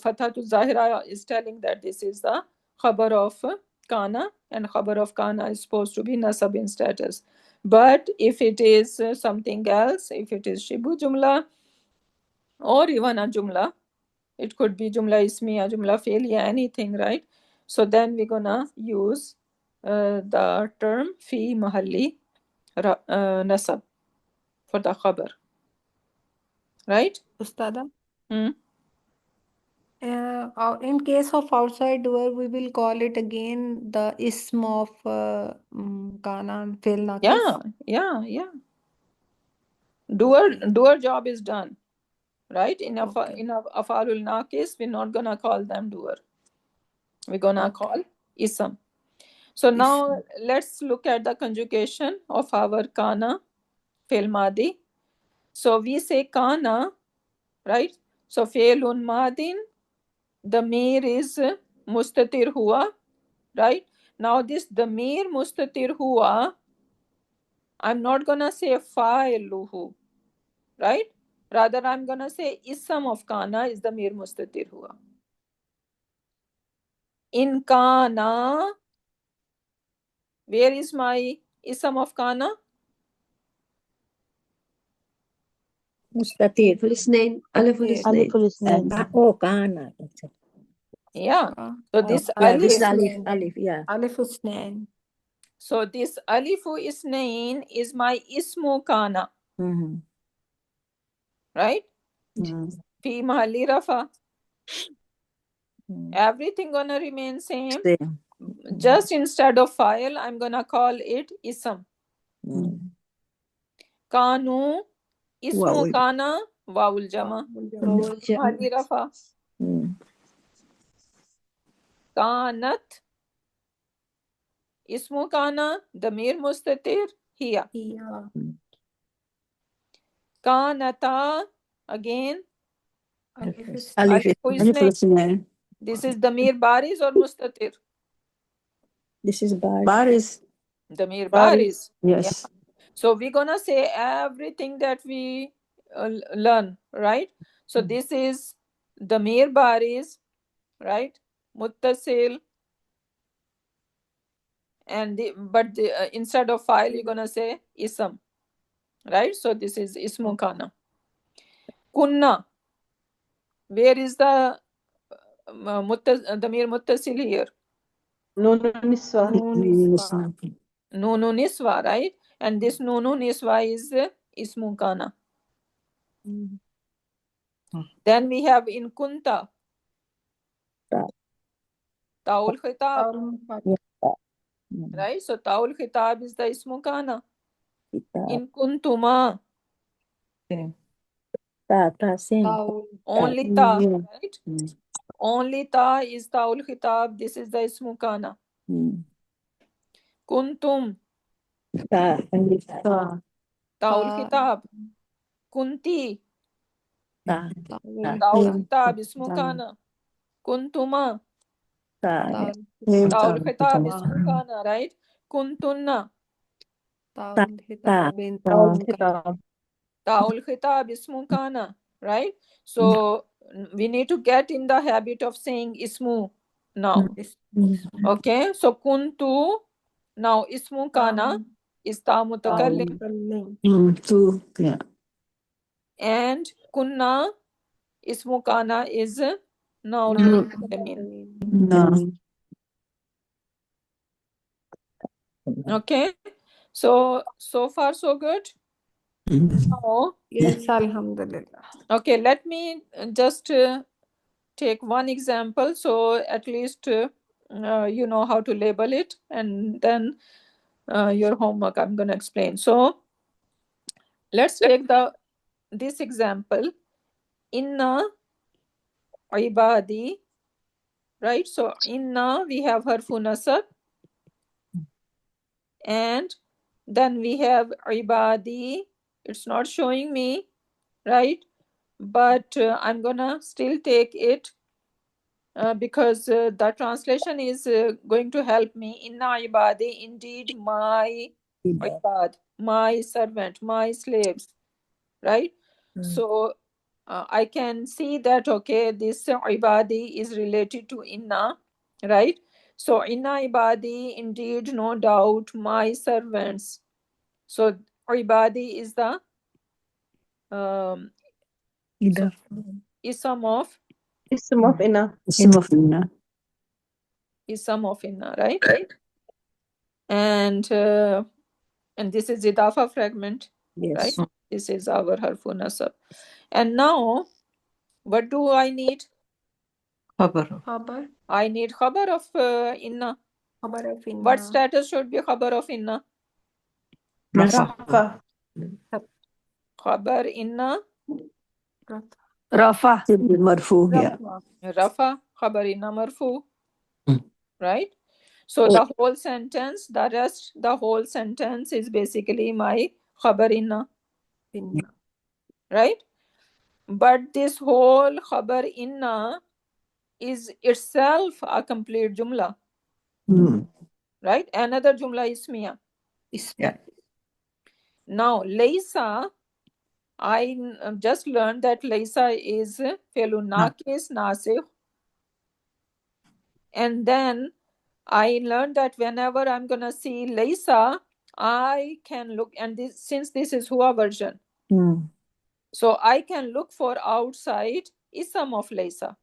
Fathatu Zahira is telling that this is the khabar of kana, and khabar of kana is supposed to be nasab in status. But if it is something else, if it is shibu jumla or even a jumla, it could be jumla ismiya, jumla fi'liya, anything, right? So then we're gonna use the term fi mahalli nasab for the khabar, right? Ustada. Hmm? In case of outside doer, we will call it again the ism of kana and fil naqis. Yeah. Doer job is done, right? In a Okay. in a afalul naqis, we're not gonna call them doer. We're gonna call ism. So now let's look at the conjugation of our kana fil madi. So we say kana, right? So fi'lun madin, damir is mustatir hua, right? Now this damir mustatir hua, I'm not gonna say fa'iluhu, right? Rather, I'm gonna say ism of kana is damir mustatir hua. In kana, where is my ism of kana? Mustatir. الاثنين ألف Yes. الاثنين Alif al-Isnain. Oh, kana. Yeah. So this Yeah, this alif, is Alif. Alif, yeah. Alif usnain. so this alifu isnain is my ismu kana, Mm-hmm. right? Fi mahalli rafa. Everything gonna remain same. Same. Just instead of file, I'm gonna call it ism. Kanu, ismu Wawul. kana, wawul jama. وأول جمع Mahalli rafa. Kanat, ismu kana, damir mustatir, hiya. Yeah. Kanata, again, Alif usnain. Alif. alifu isnain. This is damir baris or mustatir? This is Baris. Damir Baris. baris. Yes. So we're gonna say everything that we learn, right? So this is damir baris, right? Muttasil, and instead of file, you're gonna say ism, right? So this is ismu kana. Kunna, where is the damir muttasil here? نون النسوة Nunu niswa, right? And this nunu niswa is ismu kana. Then we have in kunta, taul khitab, right? So taul khitab is the ismu kana. In kuntuma, Same. only ta, right? Only ta is taul khitab. This is the ismu kana. Kuntum, taul khitab. Kunti, taul khitab, ismu kana. Kuntuma, taul khitab, ismu kana, right? Kuntunna, Taul khitab. taul khitab, ismu kana, right? So we need to get in the habit of saying ismu now. Okay, so kuntu, now ismu kana is ta mutakallim, Yeah. and kunna, ismu kana is noun mutakallimin. No. Okay, so far so good. Now, Yes, alhamdulillah. okay, let me just take one example, so at least you know how to label it, and then your homework I'm going to explain. So let's take this example. Inna ibadi, right? So inna, we have harfu nasab, and then we have ibadi. It's not showing me, right? But I'm gonna still take it because the translation is going to help me. Inna ibadi, indeed my ibad, my servant, my slaves, right? So I can see that, okay, this ibadi is related to inna, right? So inna ibadi, indeed, no doubt, my servants. So ibadi is the so ism of Ism of Inna. ism of inna, right? And this is idafa fragment, right? Yes. This is our harfu nasab. And now what do I need? Khabar. I need khabar of inna. Khabar of What inna. status should be khabar of inna? Rafa. Khabar inna Rafa. Marfu. Yeah. rafa, khabar inna marfu, right? So the whole sentence, the whole sentence is basically my khabar inna, Inna. right? But this whole khabar inna is itself a complete jumla, right? Another jumla ismiya. Yeah. Now laysa, I just learned that laysa is fi'lun naqis nasikh, and then I learned that whenever I'm gonna see laysa, I can look, and this, since this is Hua version, so I can look for outside ism of laysa.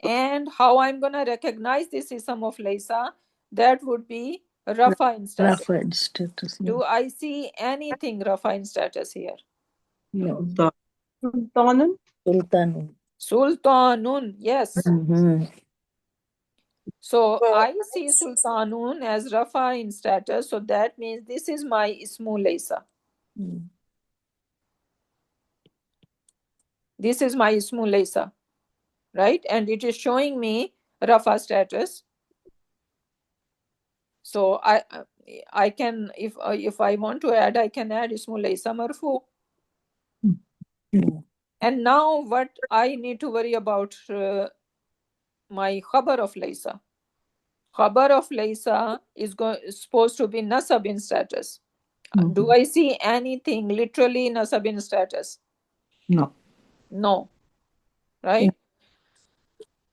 And how I'm gonna recognize this ism of laysa? That would be rafa in status. Rafa in status. Do I see anything rafa in status here? No. Sultanun. Sultan. Sultanun, yes. Mhm. So I see sultanun as rafa in status, so that means this is my ismu laysa. This is my ismu laysa, right? And it is showing me rafa status. So I can, if I want to add, I can add ismu laysa marfu. And now what I need to worry about my khabar of laysa. Khabar of laysa is supposed to be nasab in status. Do I see anything literally nasab in status? No, right?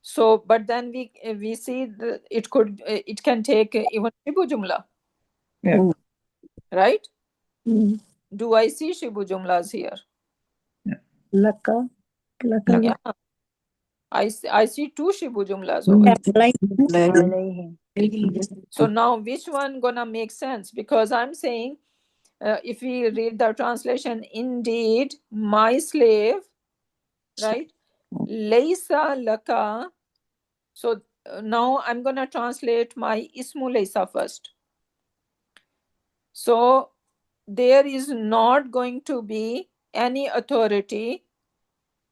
So, but then we see it can take even shibu jumla, right? Do I see shibu jumlas here? Laka. Yeah, I see two shibu jumlas over here. So now which one gonna make sense? Because I'm saying if we read the translation, indeed my slave, right? Laysa laka. So now I'm gonna translate my ismu laysa first. So there is not going to be any authority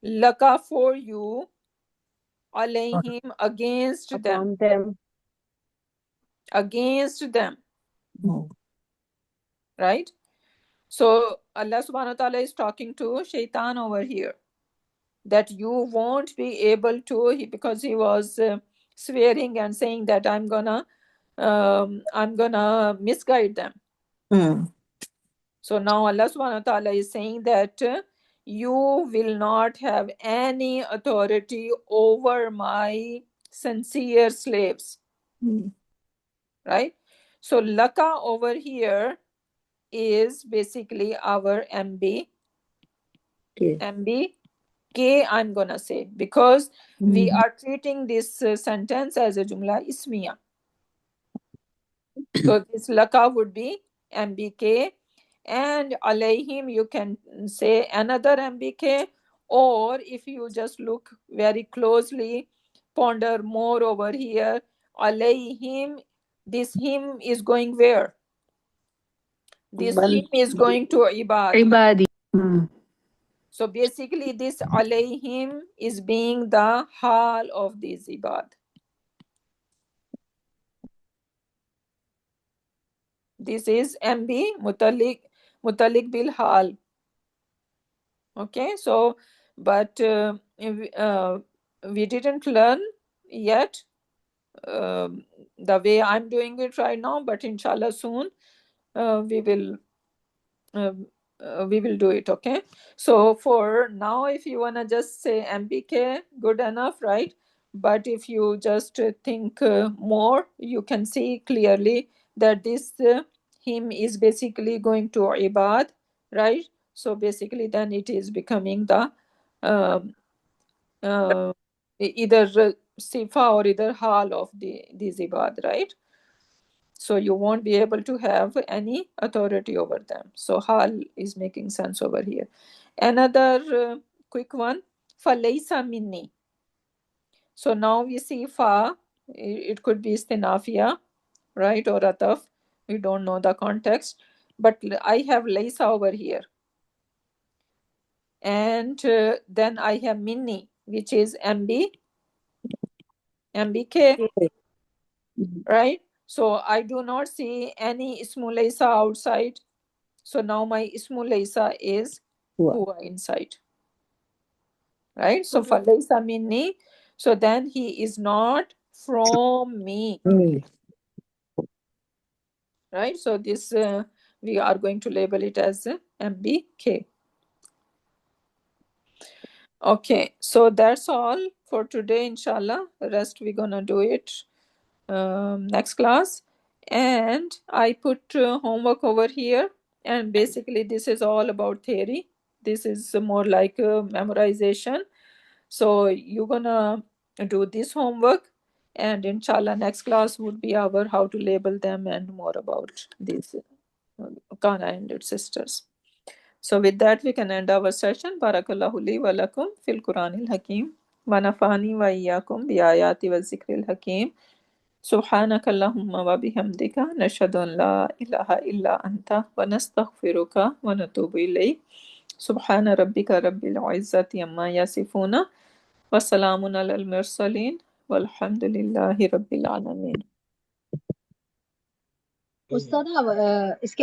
laka for you alayhim against them. Against them. Right? So Allah subhanahu wa ta'ala is talking to Shaitan over here, that you won't be able to, because he was swearing and saying that I'm gonna misguide them. So now Allah subhanahu wa ta'ala is saying that you will not have any authority over my sincere slaves. Right? So laka over here is basically our MB. MB K, I'm gonna say, because we are treating this sentence as a jumla ismiya. So this laka would be MBK, and alayhim you can say another MBK, or if you just look very closely, ponder more over here, alayhim, this him is going where? This him is going to ibad. So basically this alayhim is being the hal of these ibad. This is MB mutalik bil hal. Okay, so but we didn't learn yet the way I'm doing it right now, but inshallah soon we will do it. Okay, so for now, if you want to just say MBK, good enough, right? But if you just think more, you can see clearly that this him is basically going to ibad, right? So basically then it is becoming the um, either sifa or either hal of these ibad, right? So you won't be able to have any authority over them. So hal is making sense over here. Another quick one, falaysa minni. So now we see fa, it could be istinafia, right, or ataf. We don't know the context, but I have laysa over here. And then I have minni, which is MBK, right? So I do not see any ismu laysa outside. So now my ismu laysa is huwa inside, right? So falaysa minni. So then he is not from me, right? So this we are going to label it as MBK. Okay, so that's all for today, inshallah. The rest we're gonna do it next class. And I put homework over here, and basically this is all about theory. This is more like memorization. So you're gonna do this homework, and inshallah next class would be our how to label them and more about these Kana and its sisters. So with that we can end our session. Barakallahu li wa lakum fil Quranil Hakim wa nafani wa iyyakum bi ayati wa zikril hakim. سبحانك اللهم وبحمدك نشهد أن لا إله إلا أنت ونستغفرك ونتوب إليك سبحان ربك رب العزة عما يصفون وسلام على المرسلين والحمد لله رب العالمين. उस्ताद इसके